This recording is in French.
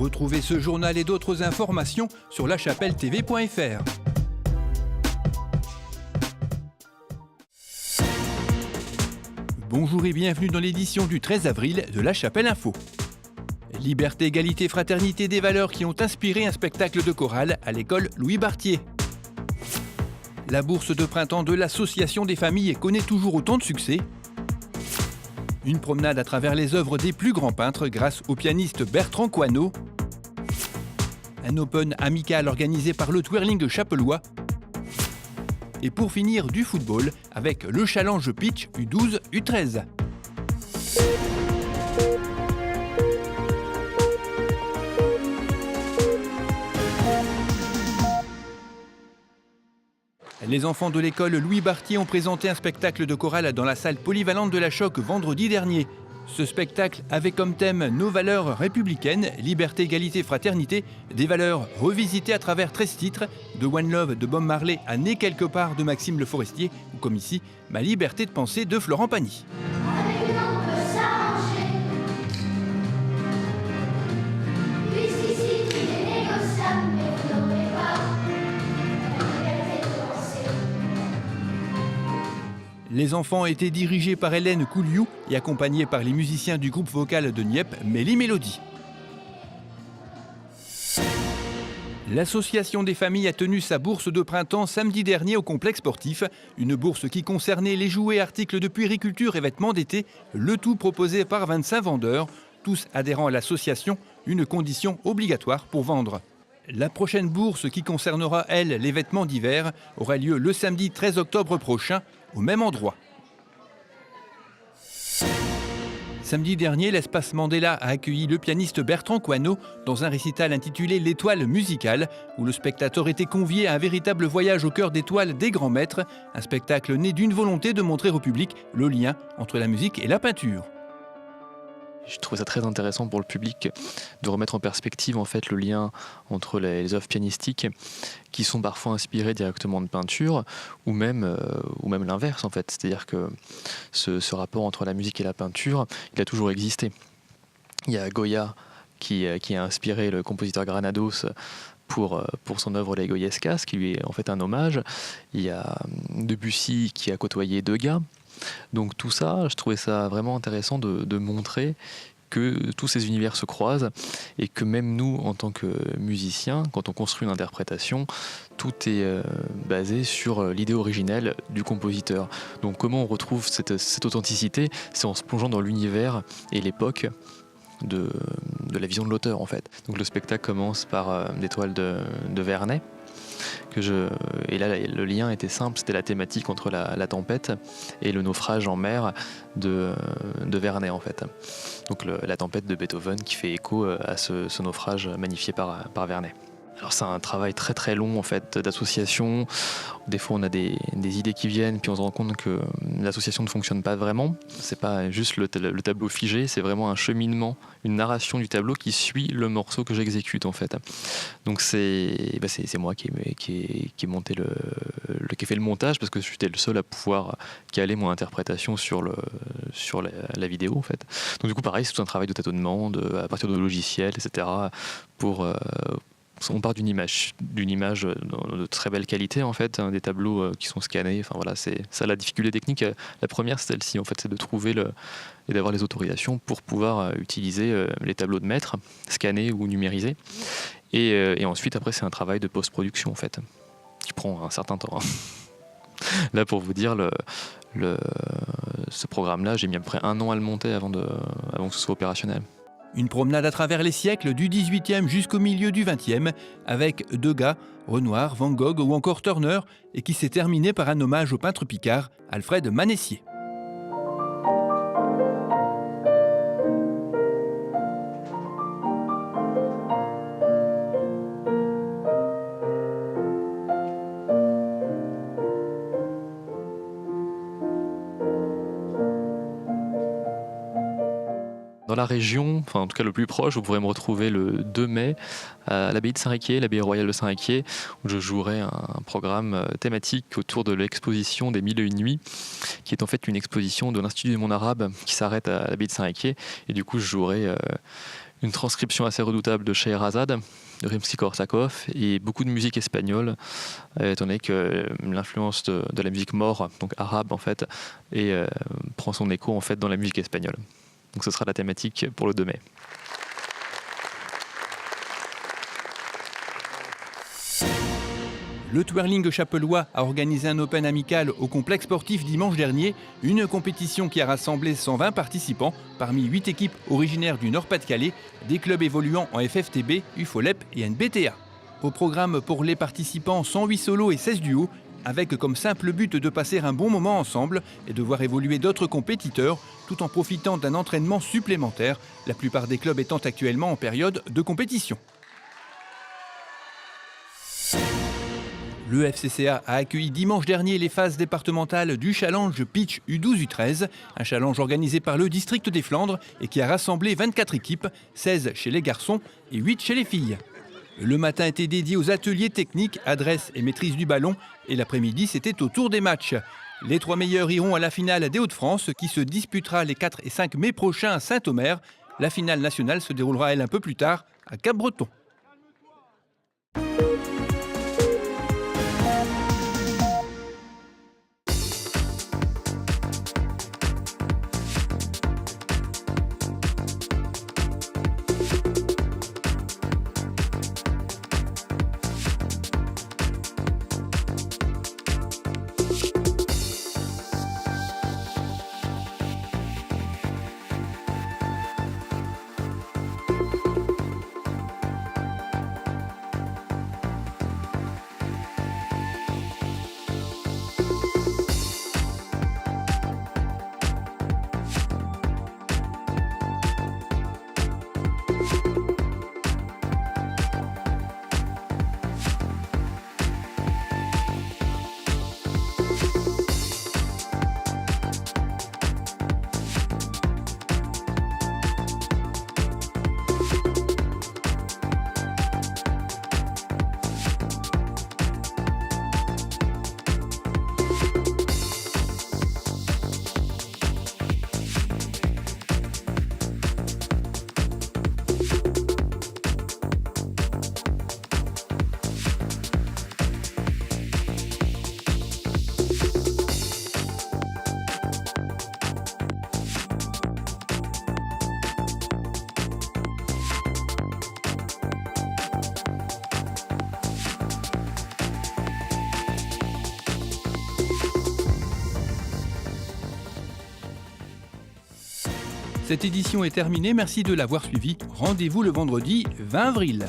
Retrouvez ce journal et d'autres informations sur lachapelle-tv.fr. Bonjour et bienvenue dans l'édition du 13 avril de La Chapelle Info. Liberté, égalité, fraternité, des valeurs qui ont inspiré un spectacle de chorale à l'école Louis Bartier. La bourse de printemps de l'Association des familles connaît toujours autant de succès. Une promenade à travers les œuvres des plus grands peintres grâce au pianiste Bertrand Coineau. Un open amical organisé par le Twirling Chapellois. Et pour finir, du football avec le challenge pitch U12, U13. Les enfants de l'école Louis Bartier ont présenté un spectacle de chorale dans la salle polyvalente de la Choc vendredi dernier. Ce spectacle avait comme thème nos valeurs républicaines, liberté, égalité, fraternité, des valeurs revisitées à travers 13 titres, de One Love de Bob Marley à Né quelque part de Maxime Le Forestier, ou comme ici, Ma liberté de penser de Florent Pagny. Les enfants étaient dirigés par Hélène Couliou et accompagnés par les musiciens du groupe vocal de Nieppe, Mélie Mélodie. L'Association des familles a tenu sa bourse de printemps samedi dernier au complexe sportif. Une bourse qui concernait les jouets, articles de puériculture et vêtements d'été, le tout proposé par 25 vendeurs, tous adhérents à l'association, une condition obligatoire pour vendre. La prochaine bourse, qui concernera, elle, les vêtements d'hiver, aura lieu le samedi 13 octobre prochain, au même endroit. Samedi dernier, l'espace Mandela a accueilli le pianiste Bertrand Coineau dans un récital intitulé L'étoile musicale, où le spectateur était convié à un véritable voyage au cœur d'étoiles des grands maîtres, un spectacle né d'une volonté de montrer au public le lien entre la musique et la peinture. Je trouvais ça très intéressant pour le public de remettre en perspective en fait le lien entre les œuvres pianistiques qui sont parfois inspirées directement de peinture ou même l'inverse en fait. C'est-à-dire que ce rapport entre la musique et la peinture, il a toujours existé. Il y a Goya qui a inspiré le compositeur Granados pour son œuvre Les Goyescas, qui lui est en fait un hommage. Il y a Debussy qui a côtoyé Degas. Donc tout ça, je trouvais ça vraiment intéressant de montrer que tous ces univers se croisent et que même nous, en tant que musiciens, quand on construit une interprétation, tout est basé sur l'idée originelle du compositeur. Donc comment on retrouve cette authenticité? C'est en se plongeant dans l'univers et l'époque de la vision de l'auteur en fait. Donc le spectacle commence par des toiles de Vernet. Et là, le lien était simple, c'était la thématique entre la tempête et le naufrage en mer de Vernet en fait. Donc la tempête de Beethoven qui fait écho à ce naufrage magnifié par Vernet. Alors c'est un travail très très long en fait d'association. Des fois on a des idées qui viennent puis on se rend compte que l'association ne fonctionne pas vraiment. C'est pas juste le tableau figé, c'est vraiment un cheminement, une narration du tableau qui suit le morceau que j'exécute en fait. Donc c'est moi qui ai monté qui ai fait le montage parce que j'étais le seul à pouvoir caler mon interprétation sur la vidéo en fait. Donc du coup pareil c'est tout un travail de tâtonnement à partir de logiciels etc. On part d'une image de très belle qualité en fait, des tableaux qui sont scannés. Enfin voilà, c'est ça la difficulté technique. La première, c'est celle-ci en fait, c'est de trouver et d'avoir les autorisations pour pouvoir utiliser les tableaux de maître, scannés ou numérisés. Et ensuite, après, c'est un travail de post-production en fait, qui prend un certain temps. Là, pour vous dire, ce programme-là, j'ai mis à peu près 1 an à le monter avant que ce soit opérationnel. Une promenade à travers les siècles du XVIIIe jusqu'au milieu du XXe, avec Degas, Renoir, Van Gogh ou encore Turner, et qui s'est terminée par un hommage au peintre picard Alfred Manessier. Dans la région, enfin en tout cas le plus proche, vous pourrez me retrouver le 2 mai à l'abbaye de Saint-Riquier, l'abbaye royale de Saint-Riquier, où je jouerai un programme thématique autour de l'exposition des 1001 nuits, qui est en fait une exposition de l'Institut du monde arabe qui s'arrête à l'abbaye de Saint-Riquier. Et du coup, je jouerai une transcription assez redoutable de Scheherazade, de Rimsky-Korsakov, et beaucoup de musique espagnole, étant donné que l'influence de la musique maure, donc arabe en fait, prend son écho en fait dans la musique espagnole. Donc ce sera la thématique pour le 2 mai. Le twirling chapellois a organisé un Open amical au complexe sportif dimanche dernier, une compétition qui a rassemblé 120 participants parmi 8 équipes originaires du Nord-Pas-de-Calais, des clubs évoluant en FFTB, UFOLEP et NBTA. Au programme pour les participants, 108 solos et 16 duos, avec comme simple but de passer un bon moment ensemble et de voir évoluer d'autres compétiteurs, tout en profitant d'un entraînement supplémentaire, la plupart des clubs étant actuellement en période de compétition. Le FCCA a accueilli dimanche dernier les phases départementales du challenge Pitch U12-U13, un challenge organisé par le district des Flandres et qui a rassemblé 24 équipes, 16 chez les garçons et 8 chez les filles. Le matin était dédié aux ateliers techniques, adresse et maîtrise du ballon, et l'après-midi c'était au tour des matchs. Les 3 meilleurs iront à la finale des Hauts-de-France qui se disputera les 4 et 5 mai prochains à Saint-Omer. La finale nationale se déroulera elle un peu plus tard à Cap-Breton. Cette édition est terminée, merci de l'avoir suivi. Rendez-vous le vendredi 20 avril.